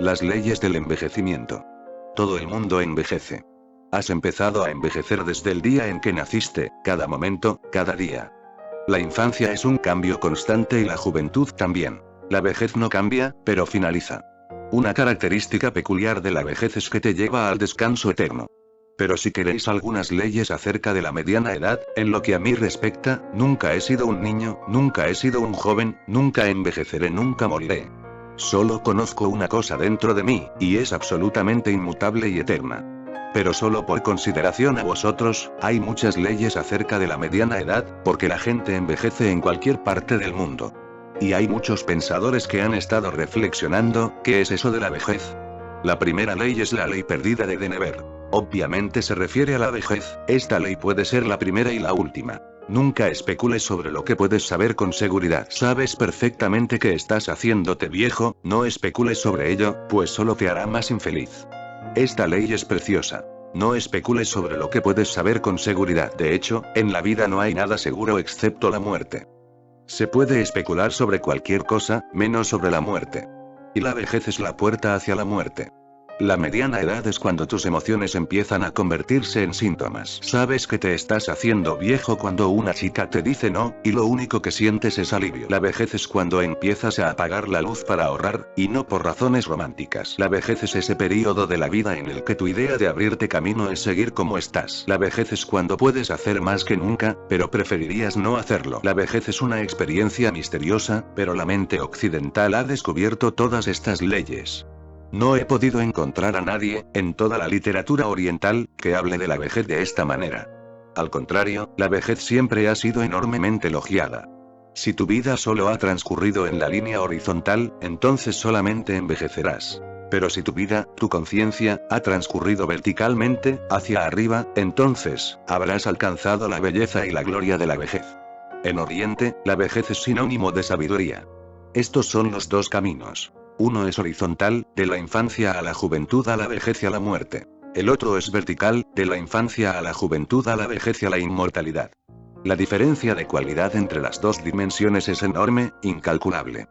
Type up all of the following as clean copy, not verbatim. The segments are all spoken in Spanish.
Las leyes del envejecimiento. Todo el mundo envejece. Has empezado a envejecer desde el día en que naciste, cada momento, cada día. La infancia es un cambio constante y la juventud también. La vejez no cambia, pero finaliza. Una característica peculiar de la vejez es que te lleva al descanso eterno. Pero si queréis algunas leyes acerca de la mediana edad, en lo que a mí respecta, nunca he sido un niño, nunca he sido un joven, nunca envejeceré, nunca moriré. Solo conozco una cosa dentro de mí, y es absolutamente inmutable y eterna. Pero solo por consideración a vosotros, hay muchas leyes acerca de la mediana edad, porque la gente envejece en cualquier parte del mundo. Y hay muchos pensadores que han estado reflexionando, ¿qué es eso de la vejez? La primera ley es la ley perdida de Denver. Obviamente se refiere a la vejez, esta ley puede ser la primera y la última. Nunca especules sobre lo que puedes saber con seguridad. Sabes perfectamente que estás haciéndote viejo, no especules sobre ello, pues solo te hará más infeliz. Esta ley es preciosa. No especules sobre lo que puedes saber con seguridad. De hecho, en la vida no hay nada seguro excepto la muerte. Se puede especular sobre cualquier cosa, menos sobre la muerte. Y la vejez es la puerta hacia la muerte. La mediana edad es cuando tus emociones empiezan a convertirse en síntomas. Sabes que te estás haciendo viejo cuando una chica te dice no, y lo único que sientes es alivio. La vejez es cuando empiezas a apagar la luz para ahorrar, y no por razones románticas. La vejez es ese periodo de la vida en el que tu idea de abrirte camino es seguir como estás. La vejez es cuando puedes hacer más que nunca, pero preferirías no hacerlo. La vejez es una experiencia misteriosa, pero la mente occidental ha descubierto todas estas leyes. No he podido encontrar a nadie, en toda la literatura oriental, que hable de la vejez de esta manera. Al contrario, la vejez siempre ha sido enormemente elogiada. Si tu vida solo ha transcurrido en la línea horizontal, entonces solamente envejecerás. Pero si tu vida, tu conciencia, ha transcurrido verticalmente, hacia arriba, entonces, habrás alcanzado la belleza y la gloria de la vejez. En Oriente, la vejez es sinónimo de sabiduría. Estos son los dos caminos. Uno es horizontal, de la infancia a la juventud a la vejez y a la muerte. El otro es vertical, de la infancia a la juventud a la vejez y a la inmortalidad. La diferencia de cualidad entre las dos dimensiones es enorme, incalculable.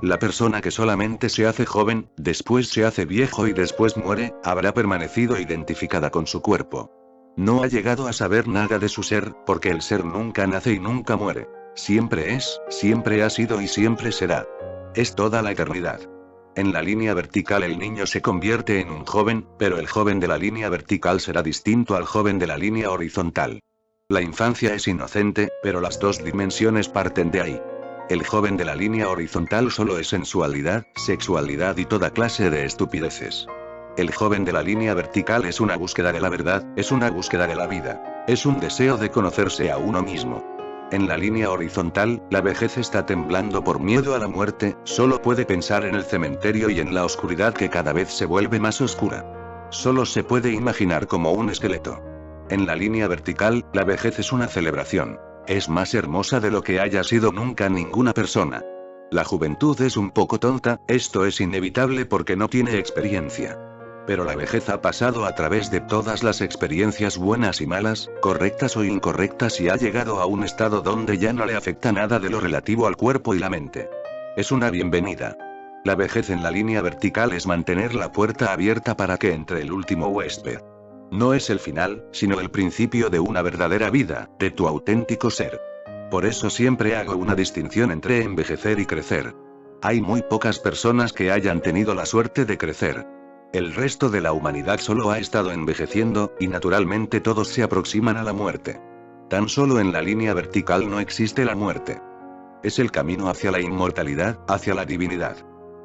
La persona que solamente se hace joven, después se hace viejo y después muere, habrá permanecido identificada con su cuerpo. No ha llegado a saber nada de su ser, porque el ser nunca nace y nunca muere. Siempre es, siempre ha sido y siempre será. Es toda la eternidad. En la línea vertical el niño se convierte en un joven, pero el joven de la línea vertical será distinto al joven de la línea horizontal. La infancia es inocente, pero las dos dimensiones parten de ahí. El joven de la línea horizontal solo es sensualidad, sexualidad y toda clase de estupideces. El joven de la línea vertical es una búsqueda de la verdad, es una búsqueda de la vida. Es un deseo de conocerse a uno mismo. En la línea horizontal, la vejez está temblando por miedo a la muerte, solo puede pensar en el cementerio y en la oscuridad que cada vez se vuelve más oscura. Solo se puede imaginar como un esqueleto. En la línea vertical, la vejez es una celebración. Es más hermosa de lo que haya sido nunca ninguna persona. La juventud es un poco tonta, esto es inevitable porque no tiene experiencia. Pero la vejez ha pasado a través de todas las experiencias buenas y malas, correctas o incorrectas y ha llegado a un estado donde ya no le afecta nada de lo relativo al cuerpo y la mente. Es una bienvenida. La vejez en la línea vertical es mantener la puerta abierta para que entre el último huésped. No es el final, sino el principio de una verdadera vida, de tu auténtico ser. Por eso siempre hago una distinción entre envejecer y crecer. Hay muy pocas personas que hayan tenido la suerte de crecer. El resto de la humanidad solo ha estado envejeciendo, y naturalmente todos se aproximan a la muerte. Tan solo en la línea vertical no existe la muerte. Es el camino hacia la inmortalidad, hacia la divinidad.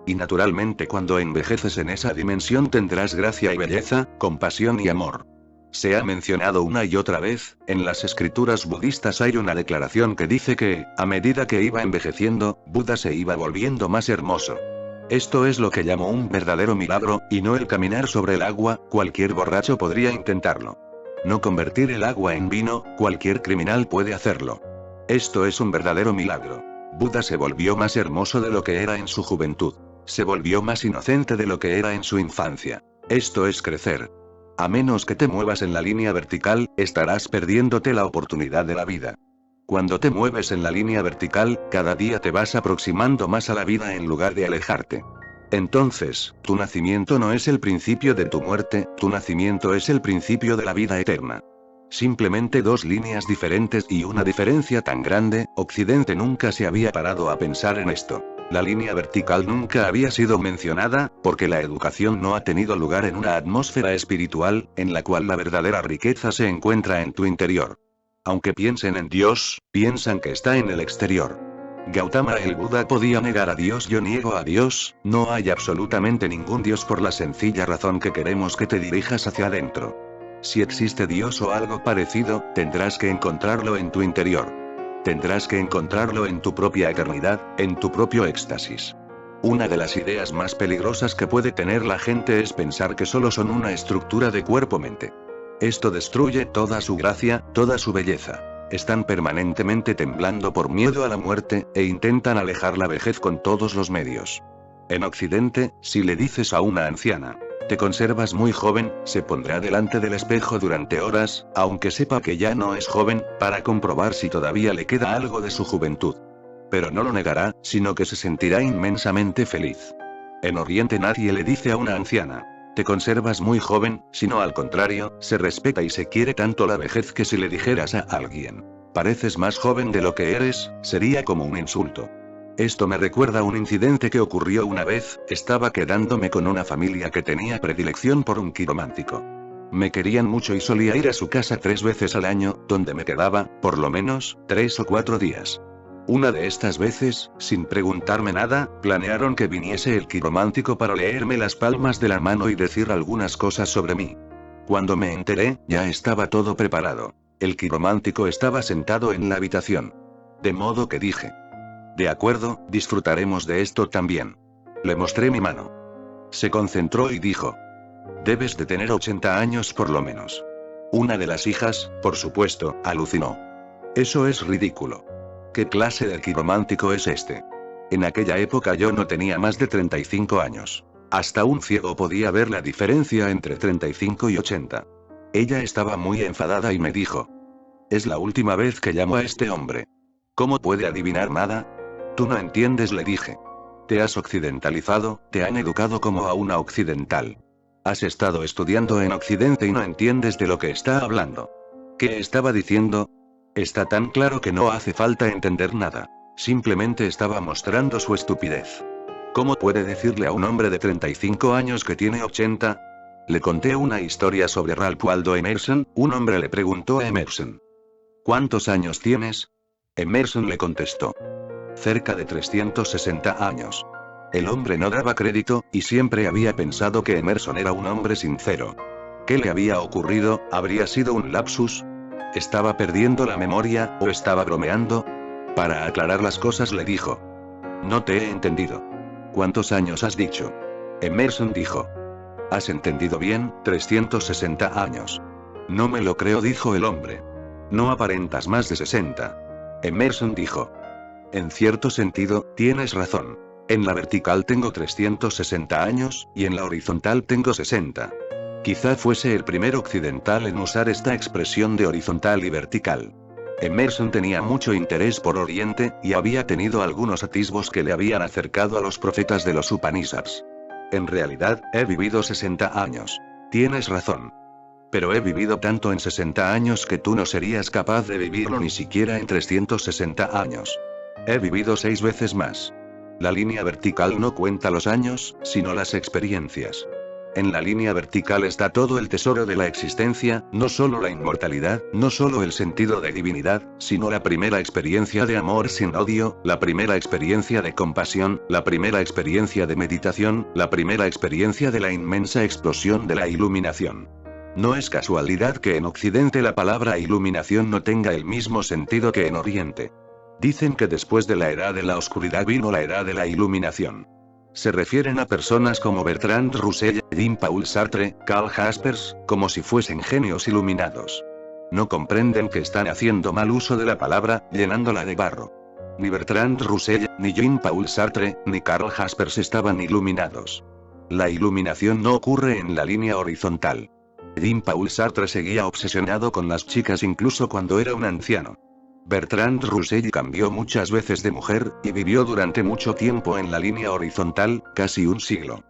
Y naturalmente cuando envejeces en esa dimensión tendrás gracia y belleza, compasión y amor. Se ha mencionado una y otra vez, en las escrituras budistas hay una declaración que dice que, a medida que iba envejeciendo, Buda se iba volviendo más hermoso. Esto es lo que llamo un verdadero milagro, y no el caminar sobre el agua, cualquier borracho podría intentarlo. No convertir el agua en vino, cualquier criminal puede hacerlo. Esto es un verdadero milagro. Buda se volvió más hermoso de lo que era en su juventud. Se volvió más inocente de lo que era en su infancia. Esto es crecer. A menos que te muevas en la línea vertical, estarás perdiéndote la oportunidad de la vida. Cuando te mueves en la línea vertical, cada día te vas aproximando más a la vida en lugar de alejarte. Entonces, tu nacimiento no es el principio de tu muerte, tu nacimiento es el principio de la vida eterna. Simplemente dos líneas diferentes y una diferencia tan grande. Occidente nunca se había parado a pensar en esto. La línea vertical nunca había sido mencionada, porque la educación no ha tenido lugar en una atmósfera espiritual, en la cual la verdadera riqueza se encuentra en tu interior. Aunque piensen en Dios, piensan que está en el exterior. Gautama el Buda podía negar a Dios. Yo niego a Dios, no hay absolutamente ningún Dios por la sencilla razón que queremos que te dirijas hacia adentro. Si existe Dios o algo parecido, tendrás que encontrarlo en tu interior. Tendrás que encontrarlo en tu propia eternidad, en tu propio éxtasis. Una de las ideas más peligrosas que puede tener la gente es pensar que solo son una estructura de cuerpo-mente. Esto destruye toda su gracia, toda su belleza. Están permanentemente temblando por miedo a la muerte, e intentan alejar la vejez con todos los medios. En Occidente, si le dices a una anciana, te conservas muy joven, se pondrá delante del espejo durante horas, aunque sepa que ya no es joven, para comprobar si todavía le queda algo de su juventud. Pero no lo negará, sino que se sentirá inmensamente feliz. En Oriente nadie le dice a una anciana, te conservas muy joven, sino al contrario, se respeta y se quiere tanto la vejez que si le dijeras a alguien, pareces más joven de lo que eres, sería como un insulto. Esto me recuerda a un incidente que ocurrió una vez. Estaba quedándome con una familia que tenía predilección por un quiromántico. Me querían mucho y solía ir a su casa 3 veces al año, donde me quedaba, por lo menos, 3 o 4 días. Una de estas veces, sin preguntarme nada, planearon que viniese el quiromántico para leerme las palmas de la mano y decir algunas cosas sobre mí. Cuando me enteré, ya estaba todo preparado. El quiromántico estaba sentado en la habitación. De modo que dije, de acuerdo, disfrutaremos de esto también. Le mostré mi mano. Se concentró y dijo, debes de tener 80 años por lo menos. Una de las hijas, por supuesto, alucinó. Eso es ridículo. ¿Qué clase de quiromántico es este? En aquella época yo no tenía más de 35 años. Hasta un ciego podía ver la diferencia entre 35 y 80. Ella estaba muy enfadada y me dijo, es la última vez que llamo a este hombre. ¿Cómo puede adivinar nada? Tú no entiendes, le dije. Te has occidentalizado, te han educado como a una occidental. Has estado estudiando en Occidente y no entiendes de lo que está hablando. ¿Qué estaba diciendo? Está tan claro que no hace falta entender nada. Simplemente estaba mostrando su estupidez. ¿Cómo puede decirle a un hombre de 35 años que tiene 80? Le conté una historia sobre Ralph Waldo Emerson. Un hombre le preguntó a Emerson, ¿cuántos años tienes? Emerson le contestó, cerca de 360 años. El hombre no daba crédito, y siempre había pensado que Emerson era un hombre sincero. ¿Qué le había ocurrido? ¿Habría sido un lapsus? ¿Estaba perdiendo la memoria, o estaba bromeando? Para aclarar las cosas le dijo, no te he entendido. ¿Cuántos años has dicho? Emerson dijo, has entendido bien, 360 años. No me lo creo, dijo el hombre. No aparentas más de 60. Emerson dijo, en cierto sentido, tienes razón. En la vertical tengo 360 años, y en la horizontal tengo 60. Quizá fuese el primer occidental en usar esta expresión de horizontal y vertical. Emerson tenía mucho interés por Oriente, y había tenido algunos atisbos que le habían acercado a los profetas de los Upanishads. En realidad, he vivido 60 años. Tienes razón. Pero he vivido tanto en 60 años que tú no serías capaz de vivirlo ni siquiera en 360 años. He vivido 6 veces más. La línea vertical no cuenta los años, sino las experiencias. En la línea vertical está todo el tesoro de la existencia, no solo la inmortalidad, no solo el sentido de divinidad, sino la primera experiencia de amor sin odio, la primera experiencia de compasión, la primera experiencia de meditación, la primera experiencia de la inmensa explosión de la iluminación. No es casualidad que en Occidente la palabra iluminación no tenga el mismo sentido que en Oriente. Dicen que después de la edad de la oscuridad vino la edad de la iluminación. Se refieren a personas como Bertrand Russell, Jean-Paul Sartre, Karl Jaspers, como si fuesen genios iluminados. No comprenden que están haciendo mal uso de la palabra, llenándola de barro. Ni Bertrand Russell, ni Jean-Paul Sartre, ni Karl Jaspers estaban iluminados. La iluminación no ocurre en la línea horizontal. Jean-Paul Sartre seguía obsesionado con las chicas incluso cuando era un anciano. Bertrand Russell cambió muchas veces de mujer, y vivió durante mucho tiempo en la línea horizontal, casi un siglo.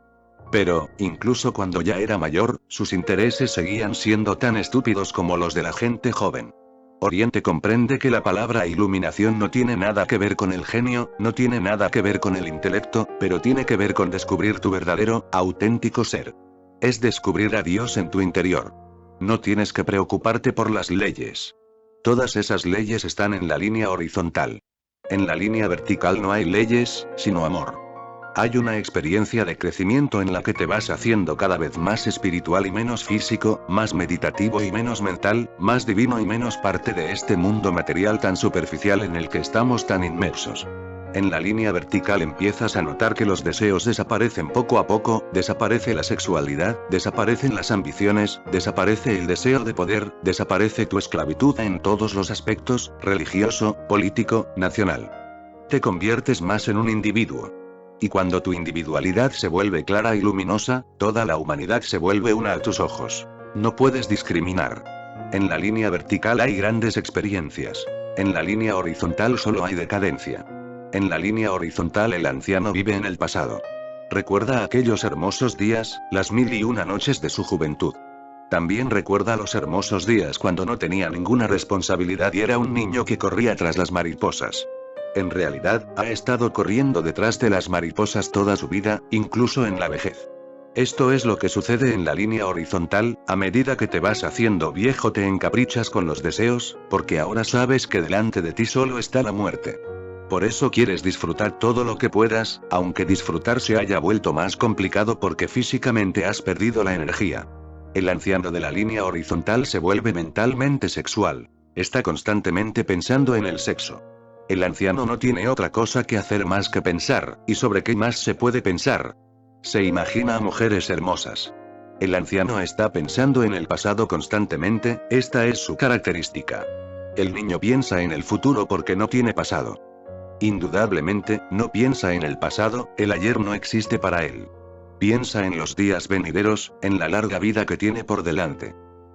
Pero, incluso cuando ya era mayor, sus intereses seguían siendo tan estúpidos como los de la gente joven. Oriente comprende que la palabra iluminación no tiene nada que ver con el genio, no tiene nada que ver con el intelecto, pero tiene que ver con descubrir tu verdadero, auténtico ser. Es descubrir a Dios en tu interior. No tienes que preocuparte por las leyes. Todas esas leyes están en la línea horizontal. En la línea vertical no hay leyes, sino amor. Hay una experiencia de crecimiento en la que te vas haciendo cada vez más espiritual y menos físico, más meditativo y menos mental, más divino y menos parte de este mundo material tan superficial en el que estamos tan inmersos. En la línea vertical empiezas a notar que los deseos desaparecen poco a poco, desaparece la sexualidad, desaparecen las ambiciones, desaparece el deseo de poder, desaparece tu esclavitud en todos los aspectos, religioso, político, nacional. Te conviertes más en un individuo. Y cuando tu individualidad se vuelve clara y luminosa, toda la humanidad se vuelve una a tus ojos. No puedes discriminar. En la línea vertical hay grandes experiencias. En la línea horizontal solo hay decadencia. En la línea horizontal el anciano vive en el pasado. Recuerda aquellos hermosos días, las 1001 noches de su juventud. También recuerda los hermosos días cuando no tenía ninguna responsabilidad y era un niño que corría tras las mariposas. En realidad, ha estado corriendo detrás de las mariposas toda su vida, incluso en la vejez. Esto es lo que sucede en la línea horizontal, a medida que te vas haciendo viejo te encaprichas con los deseos, porque ahora sabes que delante de ti solo está la muerte. Por eso quieres disfrutar todo lo que puedas, aunque disfrutar se haya vuelto más complicado porque físicamente has perdido la energía. El anciano de la línea horizontal se vuelve mentalmente sexual. Está constantemente pensando en el sexo. El anciano no tiene otra cosa que hacer más que pensar, ¿y sobre qué más se puede pensar? Se imagina a mujeres hermosas. El anciano está pensando en el pasado constantemente, esta es su característica. El niño piensa en el futuro porque no tiene pasado. Indudablemente, no piensa en el pasado, el ayer no existe para él. Piensa en los días venideros, en la larga vida que tiene por delante.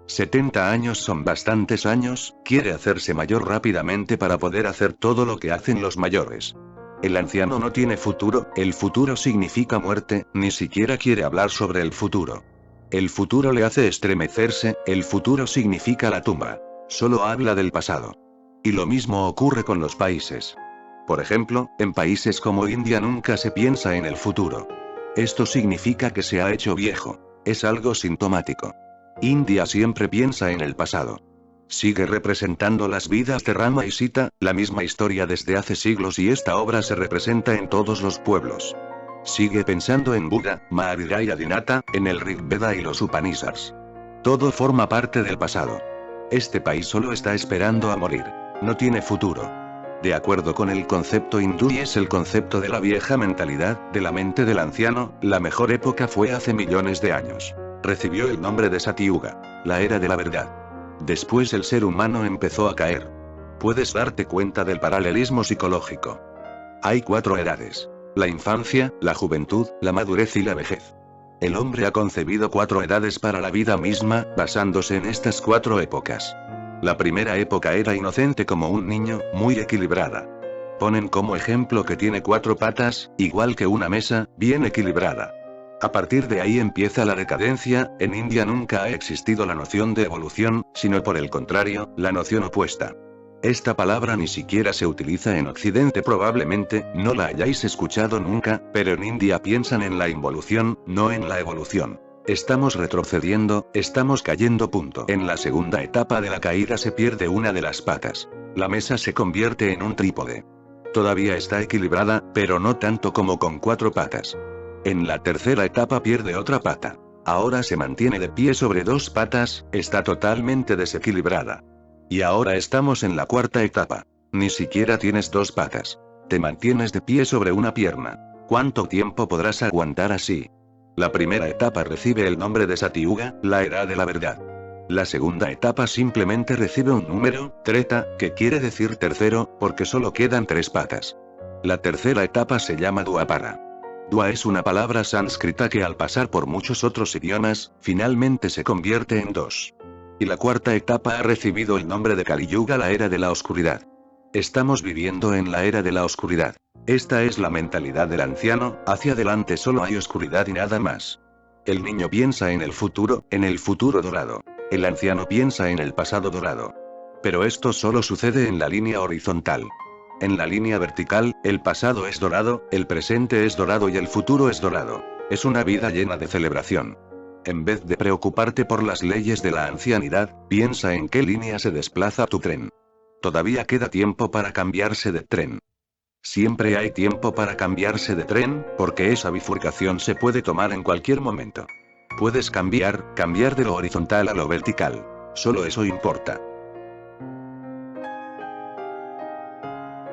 70 años son bastantes años, quiere hacerse mayor rápidamente para poder hacer todo lo que hacen los mayores. El anciano no tiene futuro, el futuro significa muerte, ni siquiera quiere hablar sobre el futuro. El futuro le hace estremecerse, el futuro significa la tumba. Solo habla del pasado. Y lo mismo ocurre con los países. Por ejemplo, en países como India nunca se piensa en el futuro. Esto significa que se ha hecho viejo. Es algo sintomático. India siempre piensa en el pasado. Sigue representando las vidas de Rama y Sita, la misma historia desde hace siglos y esta obra se representa en todos los pueblos. Sigue pensando en Buddha, Mahavira y Adinata, en el Rig Veda y los Upanishads. Todo forma parte del pasado. Este país solo está esperando a morir. No tiene futuro. De acuerdo con el concepto hindú y es el concepto de la vieja mentalidad, de la mente del anciano, la mejor época fue hace millones de años. Recibió el nombre de Satyuga, la era de la verdad. Después el ser humano empezó a caer. Puedes darte cuenta del paralelismo psicológico. Hay 4 edades: la infancia, la juventud, la madurez y la vejez. El hombre ha concebido 4 edades para la vida misma, basándose en estas 4 épocas. La primera época era inocente como un niño, muy equilibrada. Ponen como ejemplo que tiene 4 patas, igual que una mesa, bien equilibrada. A partir de ahí empieza la decadencia. En India nunca ha existido la noción de evolución, sino por el contrario, la noción opuesta. Esta palabra ni siquiera se utiliza en Occidente, probablemente no la hayáis escuchado nunca, pero en India piensan en la involución, no en la evolución. Estamos retrocediendo, estamos cayendo. En la segunda etapa de la caída se pierde una de las patas. La mesa se convierte en un trípode. Todavía está equilibrada, pero no tanto como con 4 patas. En la tercera etapa pierde otra pata. Ahora se mantiene de pie sobre 2 patas, está totalmente desequilibrada. Y ahora estamos en la cuarta etapa. Ni siquiera tienes 2 patas. Te mantienes de pie sobre una pierna. ¿Cuánto tiempo podrás aguantar así? La primera etapa recibe el nombre de Satyuga, la era de la verdad. La segunda etapa simplemente recibe un número, Treta, que quiere decir tercero, porque solo quedan 3 patas. La tercera etapa se llama Dwapara. Dua es una palabra sánscrita que al pasar por muchos otros idiomas, finalmente se convierte en 2. Y la cuarta etapa ha recibido el nombre de Kali Yuga, la era de la oscuridad. Estamos viviendo en la era de la oscuridad. Esta es la mentalidad del anciano, hacia adelante solo hay oscuridad y nada más. El niño piensa en el futuro dorado. El anciano piensa en el pasado dorado. Pero esto solo sucede en la línea horizontal. En la línea vertical, el pasado es dorado, el presente es dorado y el futuro es dorado. Es una vida llena de celebración. En vez de preocuparte por las leyes de la ancianidad, piensa en qué línea se desplaza tu tren. Todavía queda tiempo para cambiarse de tren. Siempre hay tiempo para cambiarse de tren, porque esa bifurcación se puede tomar en cualquier momento. Puedes cambiar de lo horizontal a lo vertical. Solo eso importa.